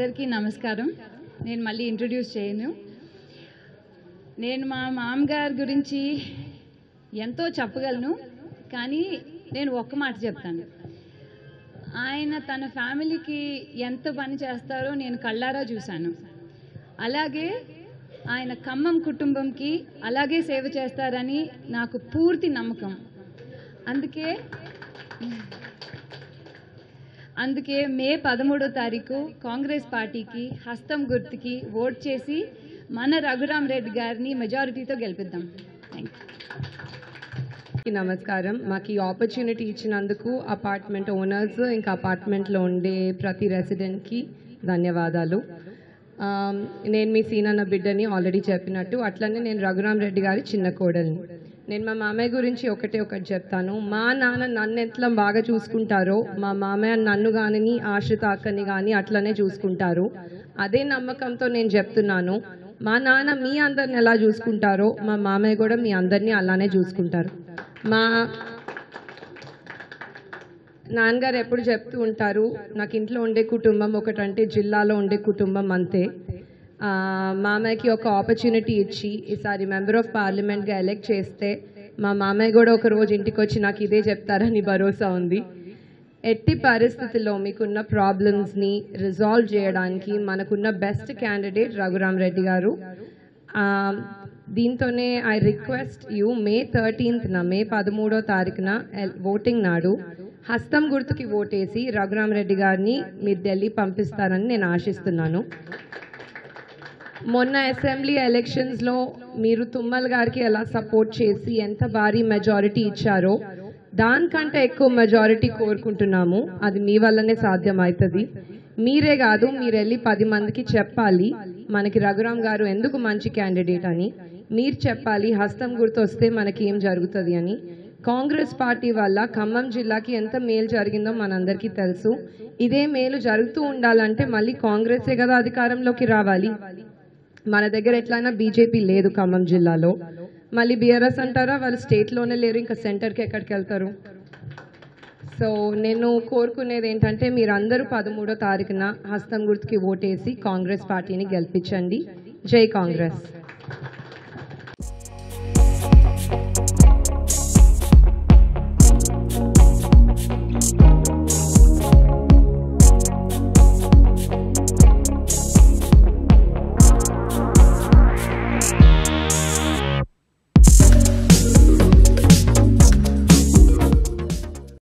అందరికీ నమస్కారం. నేను మళ్ళీ ఇంట్రడ్యూస్ చేయను. నేను మా మామగారి గురించి ఎంతో చెప్పగలను, కానీ నేను ఒక్క మాట చెప్తాను. ఆయన తన ఫ్యామిలీకి ఎంత పని చేస్తారో నేను కళ్ళారా చూశాను. అలాగే ఆయన ఖమ్మం కుటుంబంకి అలాగే సేవ చేస్తారని నాకు పూర్తి నమ్మకం. అందుకే మే 13వ తారీఖు కాంగ్రెస్ పార్టీకి హస్తం గుర్తుకి ఓట్ చేసి మన రఘురామ్ రెడ్డి గారిని మెజారిటీతో గెలిపిద్దాం. నమస్కారం. మాకు ఈ ఆపర్చునిటీ ఇచ్చినందుకు అపార్ట్మెంట్ ఓనర్స్ ఇంకా అపార్ట్మెంట్లో ఉండే ప్రతి రెసిడెంట్కి ధన్యవాదాలు. నేను మీ సీనన్న బిడ్డని ఆల్రెడీ చెప్పినట్టు, అట్లనే నేను రఘురామ్ రెడ్డి గారి చిన్న కోడల్ని. నేను మా మామయ్య గురించి ఒకటి చెప్తాను. మా నాన్న నన్ను ఎట్లా బాగా చూసుకుంటారో మా మామయ్య నన్ను కానీ ఆశ్రిత అక్కని కానీ అట్లనే చూసుకుంటారు. అదే నమ్మకంతో నేను చెప్తున్నాను, మా నాన్న మీ అందరిని ఎలా చూసుకుంటారో మా మామయ్య కూడా మీ అందరినీ అలానే చూసుకుంటారు. మా నాన్నగారు ఎప్పుడు చెప్తూ ఉంటారు, నాకు ఇంట్లో ఉండే కుటుంబం ఒకటంటే జిల్లాలో ఉండే కుటుంబం అంతే. మామయ్యకి ఒక ఆపర్చునిటీ ఇచ్చి ఈసారి మెంబర్ ఆఫ్ పార్లమెంట్గా ఎలెక్ట్ చేస్తే మా మామయ్య కూడా ఒక రోజు ఇంటికి వచ్చి నాకు ఇదే చెప్తారని భరోసా ఉంది. ఎట్టి పరిస్థితుల్లో మీకున్న ప్రాబ్లమ్స్ని రిజాల్వ్ చేయడానికి మనకున్న బెస్ట్ క్యాండిడేట్ రఘురామ్ రెడ్డి గారు. దీంతోనే ఐ రిక్వెస్ట్ యూ, మే 13వ తారీఖున ఓటింగ్ నాడు హస్తం గుర్తుకి ఓటేసి రఘురామ్ రెడ్డి గారిని మీరు ఢిల్లీ పంపిస్తారని నేను ఆశిస్తున్నాను. మొన్న అసెంబ్లీ ఎలక్షన్స్లో మీరు తుమ్మల్ గారికి ఎలా సపోర్ట్ చేసి ఎంత భారీ మెజారిటీ ఇచ్చారో దానికంటే ఎక్కువ మెజారిటీ కోరుకుంటున్నాము. అది మీ వల్లనే సాధ్యమవుతుంది. మీరే కాదు, మీరు వెళ్ళి 10 మందికి చెప్పాలి మనకి రఘురామ్ గారు ఎందుకు మంచి క్యాండిడేట్ అని. మీరు చెప్పాలి హస్తం గుర్తు వస్తే మనకి ఏం జరుగుతుంది అని. కాంగ్రెస్ పార్టీ వల్ల ఖమ్మం జిల్లాకి ఎంత మేలు జరిగిందో మనందరికీ తెలుసు. ఇదే మేలు జరుగుతూ ఉండాలంటే మళ్ళీ కాంగ్రెసే కదా అధికారంలోకి రావాలి. మన దగ్గర ఎట్లయినా బీజేపీ లేదు ఖమ్మం జిల్లాలో. మళ్ళీ బీఆర్ఎస్ అంటారా, వాళ్ళు స్టేట్లోనే లేరు, ఇంకా సెంటర్కి ఎక్కడికి వెళ్తారు? సో నేను కోరుకునేది ఏంటంటే మీరందరూ 13వ తారీఖున హస్తం గుర్తుకి ఓటేసి కాంగ్రెస్ పార్టీని గెలిపించండి. జై కాంగ్రెస్.